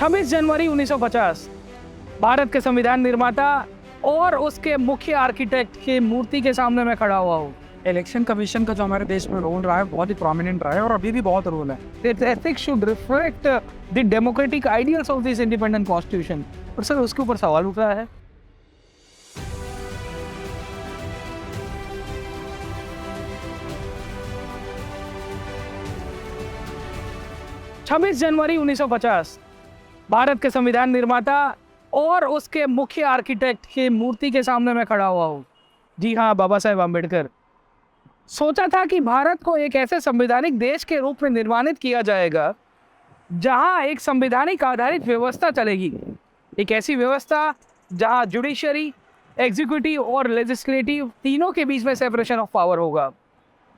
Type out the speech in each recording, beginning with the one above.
26 जनवरी 1950 भारत के संविधान निर्माता और उसके मुख्य आर्किटेक्ट की मूर्ति के सामने मैं खड़ा हुआ हूँ। इलेक्शन कमीशन का जो हमारे देश में रोल रहा है बहुत ही प्रोमिनेंट रहा है और अभी भी बहुत रोल है। Its ethics should reflect the democratic ideals of this independent constitution। और सर उसके ऊपर सवाल उठ रहा है। छब्बीस जनवरी 1950 भारत के संविधान निर्माता और उसके मुख्य आर्किटेक्ट की मूर्ति के सामने मैं खड़ा हुआ हूँ। जी हाँ, बाबा साहेब आम्बेडकर। सोचा था कि भारत को एक ऐसे संवैधानिक देश के रूप में निर्माणित किया जाएगा जहाँ एक संवैधानिक आधारित व्यवस्था चलेगी। एक ऐसी व्यवस्था जहाँ जुडिशरी, एग्जीक्यूटिव और लेजिस्लेटिव तीनों के बीच में सेपरेशन ऑफ पावर होगा।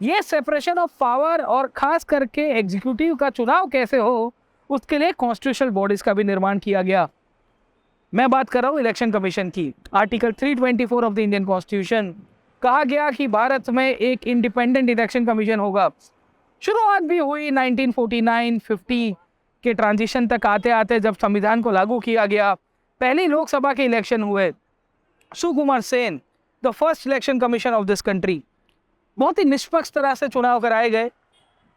ये सेपरेशन ऑफ पावर और खास करके एग्जीक्यूटिव का चुनाव कैसे हो, उसके लिए कॉन्स्टिट्यूशनल बॉडीज का भी निर्माण किया गया। मैं बात कर रहा हूँ इलेक्शन कमीशन की। Article 324 of the Indian constitution कहा गया कि भारत में एक इंडिपेंडेंट इलेक्शन कमीशन होगा। शुरुआत भी हुई 1949-50 के ट्रांजिशन तक आते आते, जब संविधान को लागू किया गया। पहली लोकसभा के इलेक्शन हुए। Sukumar Sen, the first election commission of this country. बहुत ही निष्पक्ष तरह से चुनाव कराए गए।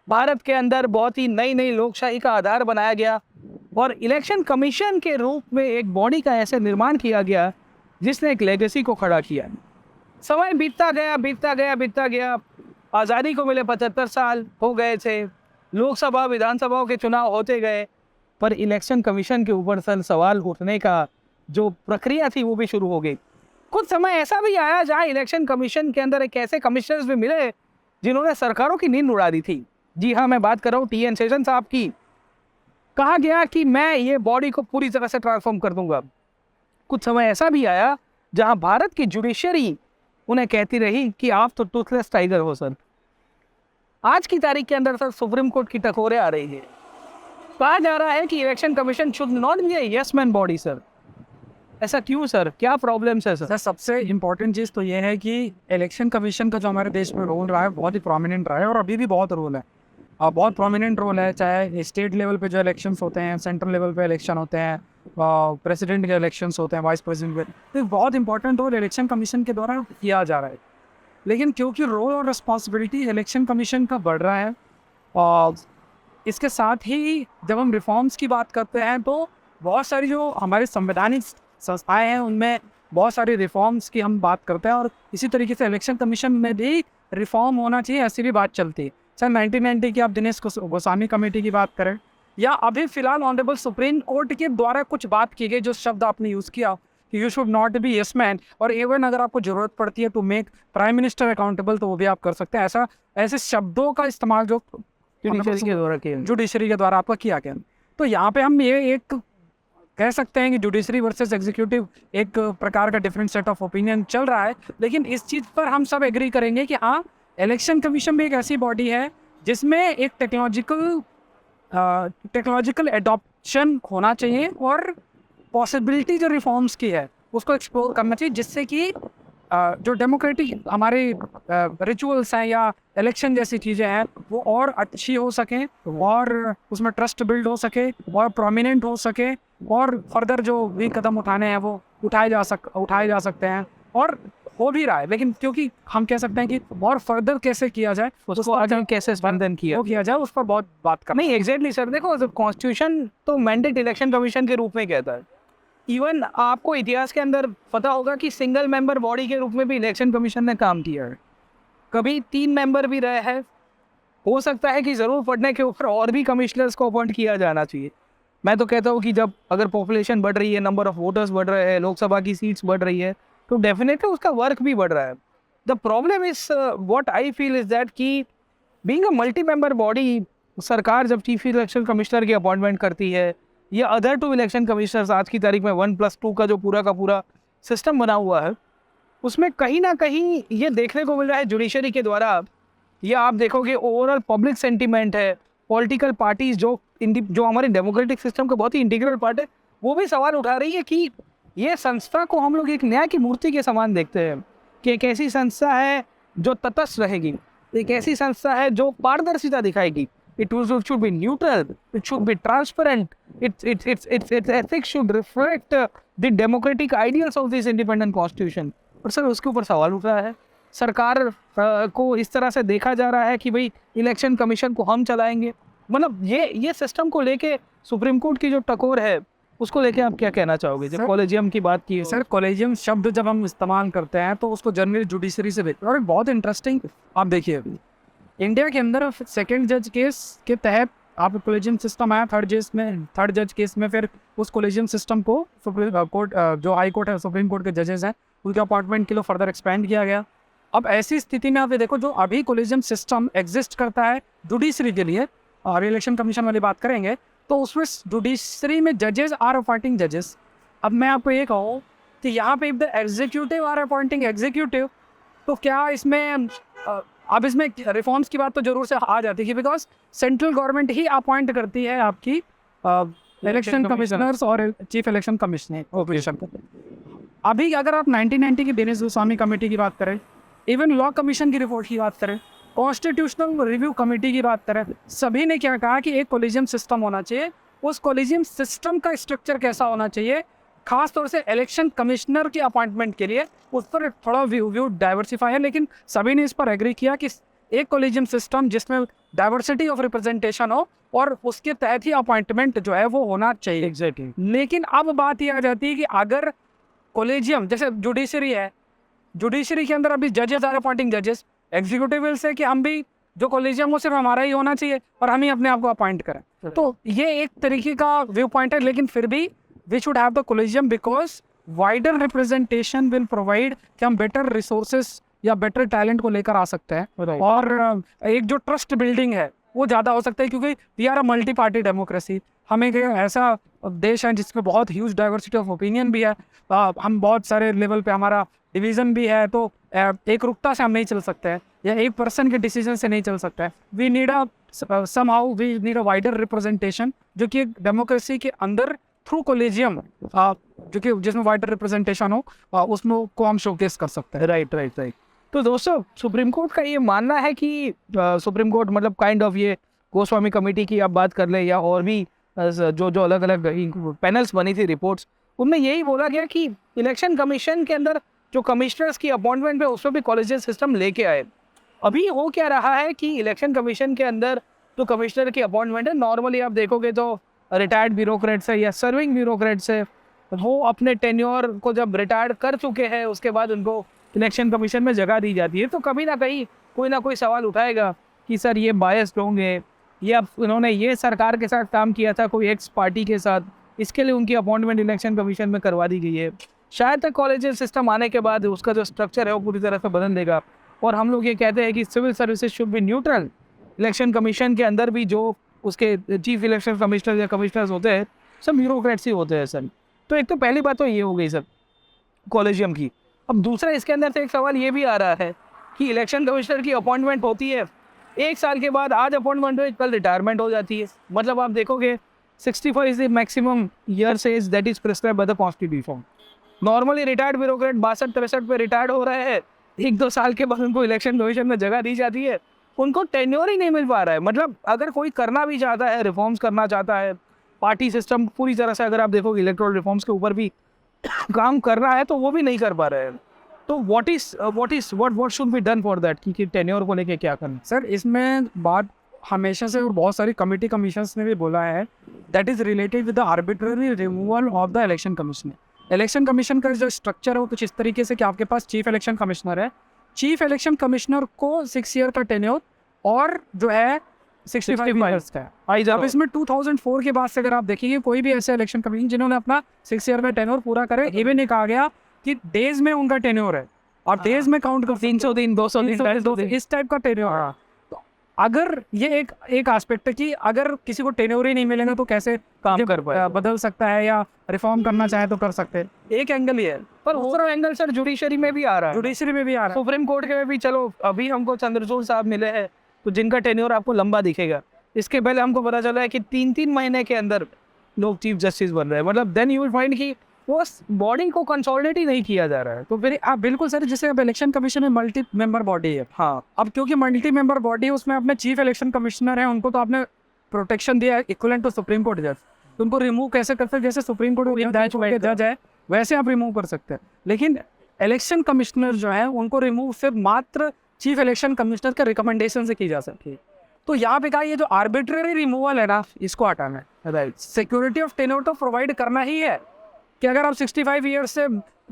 भारत के अंदर बहुत ही नई लोकशाही का आधार बनाया गया और इलेक्शन कमीशन के रूप में एक बॉडी का ऐसे निर्माण किया गया जिसने एक लेगेसी को खड़ा किया। समय बीतता गया। आज़ादी को मिले 75 साल हो गए थे। लोकसभा विधानसभाओं के चुनाव होते गए, पर इलेक्शन कमीशन के ऊपर सवाल उठने का जो प्रक्रिया थी वो भी शुरू हो गई। कुछ समय ऐसा भी आया जहां इलेक्शन कमीशन के अंदर एक ऐसे कमिश्नर्स भी मिले जिन्होंने सरकारों की नींद उड़ा दी थी। जी हाँ, मैं बात कर रहा हूँ TN शेषन साहब की। कहा गया कि मैं ये बॉडी को पूरी तरह से ट्रांसफॉर्म कर दूंगा। कुछ समय ऐसा भी आया जहां भारत की जुडिशरी उन्हें कहती रही कि आप तो टूथलेस टाइगर हो सर। आज की तारीख के अंदर सर सुप्रीम कोर्ट की टकोरे आ रही है। कहा जा रहा है कि election commission should not B A yes man body sir. ऐसा क्यों सर, क्या प्रॉब्लम्स है सर? सबसे इम्पोर्टेंट चीज़ तो ये है कि इलेक्शन कमीशन का जो हमारे देश में रोल रहा है बहुत ही प्रोमिनेंट रहा है और अभी भी बहुत रोल है। बहुत प्रोमिनेंट रोल है, चाहे स्टेट लेवल पे जो इलेक्शंस होते हैं, सेंट्रल लेवल पे इलेक्शन होते हैं, प्रेसिडेंट के इलेक्शंस होते हैं, वाइस प्रेसिडेंट के, तो बहुत इंपॉर्टेंट रोल इलेक्शन कमीशन के द्वारा किया जा रहा है। लेकिन क्योंकि रोल और रिस्पॉन्सिबिलिटी इलेक्शन कमीशन का बढ़ रहा है और इसके साथ ही जब हम रिफॉर्म्स की बात करते हैं तो बहुत सारी जो हमारे संवैधानिक संस्थाएं हैं उनमें बहुत सारी रिफॉर्म्स की हम बात करते हैं और इसी तरीके से इलेक्शन कमीशन में भी रिफॉर्म होना चाहिए, ऐसी भी बात चलती है। चाहे 1990 की आप दिनेश गोस्वामी कमेटी की बात करें या अभी फिलहाल ऑनरेबल सुप्रीम कोर्ट के द्वारा कुछ बात की गई, जो शब्द आपने यूज़ किया कि you should not be yes man, और इवन अगर आपको ज़रूरत पड़ती है to make prime minister accountable तो वो भी आप कर सकते हैं। ऐसे शब्दों का इस्तेमाल जो जुडिशरी के द्वारा आपका किया गया। तो यहाँ पे हम ये एक कह सकते हैं कि जुडिशरी वर्सेस एग्जीक्यूटिव एक प्रकार का डिफरेंट सेट ऑफ ओपिनियन चल रहा है, लेकिन इस चीज़ पर हम सब एग्री करेंगे कि हाँ, इलेक्शन कमीशन भी एक ऐसी बॉडी है जिसमें एक टेक्नोलॉजिकल एडॉप्शन होना चाहिए और पॉसिबिलिटी जो रिफॉर्म्स की है उसको एक्सप्लोर करना चाहिए, जिससे कि जो डेमोक्रेटिक हमारे रिचुअल्स हैं या इलेक्शन जैसी चीज़ें हैं वो और अच्छी हो सकें और उसमें ट्रस्ट बिल्ड हो सके और प्रोमिनेंट हो सके और फर्दर जो भी कदम उठाने हैं वो उठाए जा सकते हैं और हो भी रहा है। लेकिन क्योंकि हम कह सकते हैं कि और फर्दर कैसे किया जाए, उसको अगर कैसे स्पंदन किया जाए, उस पर बहुत बात कर। नहीं, एग्जैक्टली सर, देखो कॉन्स्टिट्यूशन तो मैंडेट इलेक्शन कमीशन के रूप में कहता है। इवन आपको इतिहास के अंदर पता होगा कि सिंगल मेंबर बॉडी के रूप में भी इलेक्शन कमीशन ने काम किया है। कभी 3 मेंबर भी रहे हैं। हो सकता है कि ज़रूर पड़ने के ऊपर और भी कमिश्नर्स को अपॉइंट किया जाना चाहिए। मैं तो कहता हूँ कि जब अगर पॉपुलेशन बढ़ रही है, नंबर ऑफ वोटर्स बढ़ रहे हैं, लोकसभा की सीट्स बढ़ रही है, तो डेफिनेटली उसका वर्क भी बढ़ रहा है। The problem is what I feel is that कि being a multi member body, सरकार जब चीफ इलेक्शन कमिश्नर की अपॉइंटमेंट करती है या अदर 2 इलेक्शन कमिश्नर्स, आज की तारीख में 1+2 का जो पूरा का पूरा सिस्टम बना हुआ है, उसमें कहीं ना कहीं ये देखने को मिल रहा है जुडिशरी के द्वारा, या आप देखोगे ओवरऑल पब्लिक सेंटीमेंट है, पॉलिटिकल पार्टीज जो हमारे डेमोक्रेटिक सिस्टम का बहुत ही इंटीग्रल पार्ट है, वो भी सवाल उठा रही है कि ये संस्था को हम लोग एक न्याय की मूर्ति के समान देखते हैं कि एक ऐसी संस्था है जो तटस्थ रहेगी, एक ऐसी संस्था है जो पारदर्शिता दिखाएगी, it should be neutral, it should be transparent, its ethics should reflect the democratic ideals of this independent constitution. पर सर उसके ऊपर सवाल उठ रहा है, सरकार को इस तरह से देखा जा रहा है कि भाई इलेक्शन कमीशन को हम चलाएंगे। मतलब ये सिस्टम को लेके सुप्रीम कोर्ट की जो टकोर है उसको लेके आप क्या कहना चाहोगे? जब कॉलेजियम की बात की सर, कॉलेजियम शब्द जब हम इस्तेमाल करते हैं तो उसको जनरली जुडिशरी से देखते हैं। और बहुत इंटरेस्टिंग, आप देखिए इंडिया के अंदर सेकंड जज केस के तहत आप कॉलेजियम सिस्टम आया, थर्ड जज केस में फिर उस कॉलेजियम सिस्टम को सुप्रीम कोर्ट, जो हाई कोर्ट है, सुप्रीम कोर्ट के जजेस हैं, उनके अपॉइंटमेंट के लिए फर्दर एक्सपेंड किया गया। अब ऐसी स्थिति में आप ये देखो, जो अभी कॉलेजियम सिस्टम एग्जिस्ट करता है जुडिशरी के लिए, और इलेक्शन कमीशन वाली बात करेंगे तो उसमें जुडिशरी में जजेस आर अपॉइंटिंग जजेस। अब मैं आपको ये कहूँ कि यहाँ पे if the executive are appointing executive, तो क्या इसमें अब इसमें रिफॉर्म्स की बात तो जरूर से आ जाती है, बिकॉज सेंट्रल गवर्नमेंट ही अपॉइंट करती है आपकी इलेक्शन कमिश्नर्स और चीफ इलेक्शन कमिश्नर। अभी अगर आप 1990 की दिनेश गोस्वामी कमेटी की बात करें, इवन लॉ कमीशन की रिपोर्ट की बात करें, कॉन्स्टिट्यूशनल रिव्यू कमेटी की बात करें, सभी ने क्या कहा कि एक कॉलेजियम सिस्टम होना चाहिए। उस कॉलेजियम सिस्टम का स्ट्रक्चर कैसा होना चाहिए, खास तौर से इलेक्शन कमिश्नर की अपॉइंटमेंट के लिए, उस पर थोड़ा व्यू डाइवर्सिफाई है, लेकिन सभी ने इस पर एग्री किया कि एक कॉलेजियम सिस्टम जिसमें डाइवर्सिटी ऑफ रिप्रेजेंटेशन हो और उसके तहत ही अपॉइंटमेंट जो है वो होना चाहिए। एग्जैक्टली। लेकिन अब बात ये आ जाती है कि अगर कॉलेजियम जैसे जुडिशरी है, जुडिशरी के अंदर अभी जजेस आर अपॉइंटिंग जजेस, एग्जीक्यूटिव विल से कि हम भी जो कॉलेजियम वो सिर्फ हमारा ही होना चाहिए और हम ही अपने आप को अपॉइंट करें। तो ये एक तरीके का व्यू पॉइंट है, लेकिन फिर भी we should have the collegium because wider representation will provide कि हम बेटर रिसोर्सेस या बेटर टैलेंट को लेकर आ सकते हैं। और एक जो ट्रस्ट बिल्डिंग है वो ज़्यादा हो सकता है, क्योंकि we are a multi party democracy. हम एक ऐसा देश है जिसमें बहुत ह्यूज डाइवर्सिटी ऑफ ओपिनियन भी है, हम बहुत सारे लेवल पे हमारा डिवीज़न भी है, तो एक रुकता से हम नहीं चल सकते हैं या एक पर्सन के डिसीजन से नहीं चल सकता है। We need a wider representation, जो कि डेमोक्रेसी के अंदर थ्रू कॉलेजियम जो कि जिसमें वाइडर रिप्रेजेंटेशन हो, उसमें को हम शोकेस कर सकते हैं। राइट। तो दोस्तों, सुप्रीम कोर्ट का ये मानना है कि सुप्रीम कोर्ट मतलब काइंड ऑफ ये गोस्वामी कमेटी की आप बात कर लें या और भी जो अलग अलग पैनल्स बनी थी रिपोर्ट्स, उनमें यही बोला गया कि इलेक्शन कमीशन के अंदर जो कमिश्नर्स की अपॉइंटमेंट पे उसमें भी कॉलेजियम सिस्टम लेके आए। अभी हो क्या रहा है कि इलेक्शन कमीशन के अंदर जो कमिश्नर की अपॉइंटमेंट है, नॉर्मली आप देखोगे तो रिटायर्ड ब्यूरोक्रेट्स है या सर्विंग ब्यूरोक्रेट्स है, वो अपने टेन्योर को जब रिटायर्ड कर चुके हैं उसके बाद उनको इलेक्शन कमीशन में जगह दी जाती है। तो कभी ना कहीं कोई ना कोई सवाल उठाएगा कि सर ये बायस्ड होंगे या उन्होंने ये सरकार के साथ काम किया था कोई एक्स पार्टी के साथ, इसके लिए उनकी अपॉइंटमेंट इलेक्शन कमीशन में करवा दी गई है। शायद तक कॉलेजियम सिस्टम आने के बाद उसका जो स्ट्रक्चर है वो पूरी तरह से बदल देगा। और हम लोग ये कहते हैं कि civil services should be neutral. Election commission के अंदर भी जो उसके चीफ इलेक्शन कमिश्नर या कमिश्नर्स होते हैं सब ब्यूरोक्रेट्स ही होते हैं सर। तो एक तो पहली बात तो ये हो गई सर कॉलेजियम की। अब दूसरा इसके अंदर से एक सवाल ये भी आ रहा है कि इलेक्शन कमिश्नर की अपॉइंटमेंट होती है, 1 साल के बाद आज अपॉइंटमेंट हो, कल रिटायरमेंट हो जाती है। मतलब आप देखोगे 65 is the maximum year age that is prescribed by the constitution. Normally retired bureaucrat 62-63 पे रिटायर्ड हो रहे हैं, 1-2 साल के बाद उनको इलेक्शन कमीशन में जगह दी जाती है, उनको टेन्योर ही नहीं मिल पा रहा है। मतलब अगर कोई करना भी चाहता है, रिफॉर्म्स करना चाहता है, पार्टी सिस्टम पूरी तरह से अगर आप देखोगे इलेक्टोरल रिफॉर्म्स के ऊपर भी काम करना है तो वो भी नहीं कर पा रहे हैं। तो what should be done for that कि टेन्योर को लेके क्या करना? सर, इसमें बात हमेशा से और बहुत सारी कमेटी कमीशंस ने भी बोला है that is related with the arbitrary removal of the election commissioner. Election commission का जो स्ट्रक्चर है वो कुछ इस तरीके से कि आपके पास चीफ इलेक्शन कमिश्नर है, चीफ इलेक्शन कमिश्नर को 6 ईयर का टेन्योर और जो है 65 ईयर्स का है। अब इसमें 2004 के बाद से अगर आप देखेंगे कोई भी ऐसे इलेक्शन कमीशन जिन्होंने अपना 6 ईयर का टेन्योर पूरा करे, ये भी नहीं कहा गया कि डेज में उनका टेन्योर है, आप डेज में काउंट कर 300 दिन 200 दिन इस टाइप का टेन्योर है। तो अगर ये एक एस्पेक्ट है कि अगर किसी को टेन्योर ही नहीं मिलेगा तो कैसे काम कर पाए, बदल सकता है या रिफॉर्म करना चाहे तो कर सकते हैं, एक एंगल ये है। पर दूसरा एंगल सर जुडिशरी में भी आ रहा है, जुडिशरी में भी आ रहा है, सुप्रीम कोर्ट के में भी। चलो अभी हमको चंद्रचूड़ साहब मिले हैं तो जिनका टेन्योर आपको लंबा दिखेगा, इसके पहले हमको पता चला है कि 3-3 महीने के अंदर लोग चीफ जस्टिस बन रहे हैं। मतलब देन यू विल फाइंड कि उस बॉडी को कंसोलिडेट ही नहीं किया जा रहा है। तो फिर आप बिल्कुल सर, जैसे अब इलेक्शन कमीशन में मल्टी मेंबर बॉडी है, हाँ, अब क्योंकि मल्टी मेंबर बॉडी है उसमें अपने चीफ इलेक्शन कमिश्नर है, उनको तो आपने प्रोटेक्शन दिया है इक्वलेंट टू सुप्रीम कोर्ट जज, तो उनको रिमूव कैसे कर सकते, जैसे सुप्रीम कोर्ट जज है वैसे आप रिमूव कर सकते हैं। लेकिन इलेक्शन कमिश्नर जो है उनको रिमूव सिर्फ मात्र चीफ इलेक्शन कमिश्नर के रिकमेंडेशन से की जा सकती है। तो यहाँ पे कहा ये जो आर्बिट्ररी रिमूवल है ना, इसको हटाना है। राइट, सिक्योरिटी ऑफ टेन्योर तो प्रोवाइड करना ही है कि अगर आप 65 ईयर्स से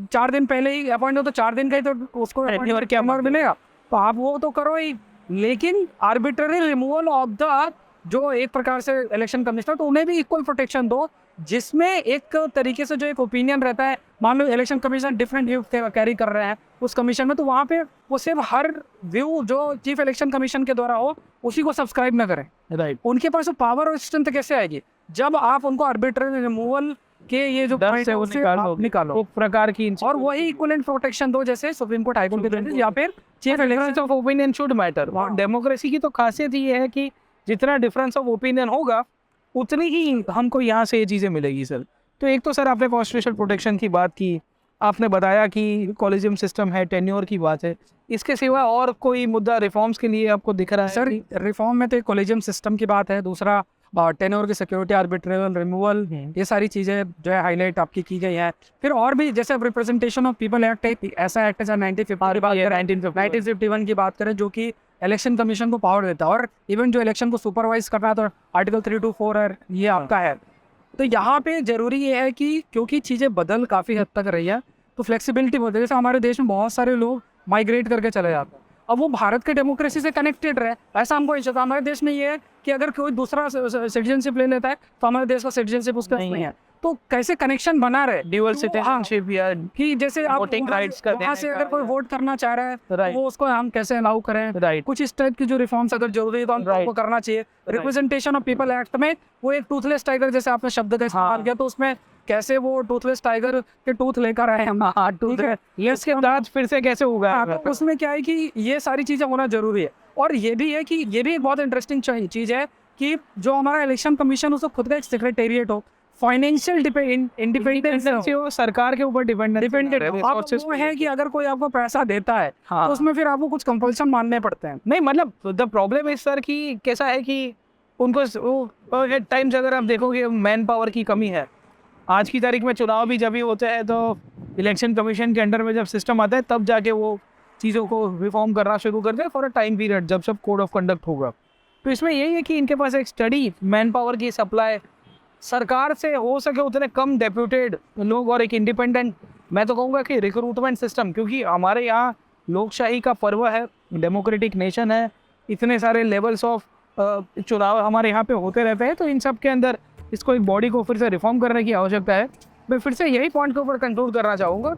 4 दिन पहले ही अपॉइंट हो तो 4 दिन का ही तो उसको Tenure क्या मिलेगा, तो आप वो तो करो ही। लेकिन आर्बिट्ररी रिमूवल ऑफ द जो एक प्रकार से इलेक्शन कमिश्नर, तो उन्हें भी इक्वल प्रोटेक्शन दो, जिसमें एक तरीके से जो एक ओपिनियन रहता है, मान लो election commission different view carry कर रहे हैं उस कमीशन में, तो वहाँ पे वो सिर्फ हर व्यू जो चीफ इलेक्शन कमीशन के द्वारा हो उसी को सब्सक्राइब ना करें। राइट, उनके पास वो पावर और स्ट्रेंथ कैसे आएगी जब आप उनको आर्बिट्ररी रिमूवल के ये जो दर से वो निकालो एक प्रकार की और वही इक्विवेलेंट प्रोटेक्शन दो जैसे सुप्रीम कोर्ट, हाई कोर्ट के जजेस या फिर chief difference of opinion should matter. Democracy की तो खासियत ये है कि जितना डिफरेंस ऑफ ओपिनियन होगा उतनी ही हमको यहाँ से ये चीज़ें मिलेगी सर। तो एक तो सर आपने कॉन्स्टिट्यूशनल प्रोटेक्शन की बात की, आपने बताया कि कॉलेजियम सिस्टम है, टेन्योर की बात है, इसके सिवा और कोई मुद्दा रिफॉर्म्स के लिए आपको दिख रहा है? सर रिफॉर्म में तो कॉलेजियम सिस्टम की बात है, दूसरा टेन्योर की सिक्योरिटी, आर्बिट्रेबल रिमूवल, ये सारी चीज़ें जो है हाईलाइट आपकी की गई है। फिर और भी जैसे रिप्रेजेंटेशन ऑफ पीपल एक्ट, ऐसा एक्ट है 1951 की बात करें जो कि इलेक्शन कमीशन को पावर देता है, और इवन जो इलेक्शन को सुपरवाइज करना है तो आर्टिकल 324 है, ये आपका है। तो यहाँ पे ज़रूरी ये है कि क्योंकि चीज़ें बदल काफ़ी हद तक रही है तो फ्लेक्सिबिलिटी बहुत है। जैसे हमारे देश में बहुत सारे लोग माइग्रेट करके चले जाते हैं, अब वो भारत के डेमोक्रेसी से कनेक्टेड रहे, ऐसा हमको नहीं चाहता। हमारे देश में ये है कि अगर कोई दूसरा सिटीजनशिप ले लेता है तो हमारे देश का सिटीजनशिप उसका नहीं है, तो कैसे कनेक्शन बना रहे ड्यूअल सिटीजनशिप या कि जैसे आप वोटिंग राइट्स का वहाँ से अगर कोई वोट करना चाह रहा है तो Right. वो उसको हम कैसे अलाउ करें। राइट, कुछ इस टाइप की जो रिफॉर्म्स अगर जरूरी है तो Right. हमको करना चाहिए। रिप्रेजेंटेशन ऑफ पीपल एक्ट में वो एक टूथलेस टाइगर जैसे आपने शब्द का इस्तेमाल किया, तो उसमें कैसे वो टूथलेस टाइगर के टूथ लेकर आए हम, ठीक है, ये इसके बाद फिर से कैसे होगा? हाँ, तो उसमें क्या है कि ये सारी चीज़ें होना जरूरी है। और ये भी है कि ये भी एक बहुत इंटरेस्टिंग चीज़ है कि जो हमारा इलेक्शन कमीशन उसको खुद का एक सेक्रेटेरिएट हो, फाइनेंशियल इंडिपेंडेंस हो, सरकार के ऊपर डिपेंडेंट है कि अगर कोई आपको पैसा देता है हाँ, तो उसमें फिर आपको कुछ कंपल्शन मानने पड़ते हैं। नहीं मतलब द प्रॉब्लम इज सर कि कैसा है कि उनको एट टाइम्स अगर आप देखोगे मैन पावर की कमी है। आज की तारीख में चुनाव भी जब भी होते हैं तो इलेक्शन कमीशन के अंडर में जब सिस्टम आता है तब जाके वो चीज़ों को रिफॉर्म करना शुरू करते हैं फॉर अ टाइम पीरियड, जब सब कोड ऑफ कंडक्ट होगा। तो इसमें यही है कि इनके पास एक स्टडी मैन पावर की सप्लाई, सरकार से हो सके उतने कम डेप्यूटेड लोग, और एक इंडिपेंडेंट, मैं तो कहूँगा कि रिक्रूटमेंट सिस्टम, क्योंकि हमारे यहाँ लोकशाही का पर्व है, डेमोक्रेटिक नेशन है, इतने सारे लेवल्स ऑफ चुनाव हमारे यहाँ पे होते रहते हैं, तो इन सब के अंदर इसको एक बॉडी को फिर से रिफॉर्म करने की आवश्यकता है। मैं फिर से यही पॉइंट के ऊपर कंक्लूड करना चाहूँगा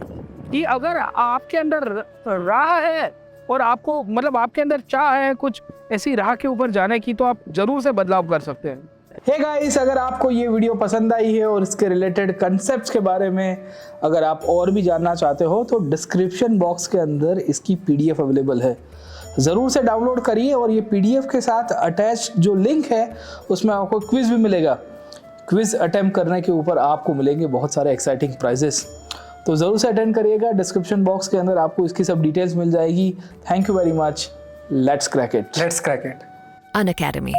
कि अगर आपके अंदर राह है और आपको मतलब आपके अंदर चाह है कुछ ऐसी राह के ऊपर जाने की, तो आप जरूर से बदलाव कर सकते हैं। हे गाइस, अगर आपको ये वीडियो पसंद आई है और इसके रिलेटेड कंसेप्ट्स के बारे में अगर आप और भी जानना चाहते हो तो डिस्क्रिप्शन बॉक्स के अंदर इसकी पीडीएफ अवेलेबल है, ज़रूर से डाउनलोड करिए। और ये पीडीएफ के साथ अटैच जो लिंक है उसमें आपको क्विज भी मिलेगा। क्विज अटेम्प्ट करने के ऊपर आपको मिलेंगे बहुत सारे एक्साइटिंग प्राइजेस, तो ज़रूर से अटेंड करिएगा। डिस्क्रिप्शन बॉक्स के अंदर आपको इसकी सब डिटेल्स मिल जाएगी। Thank you very much. Let's crack it. Let's crack it. Unacademy.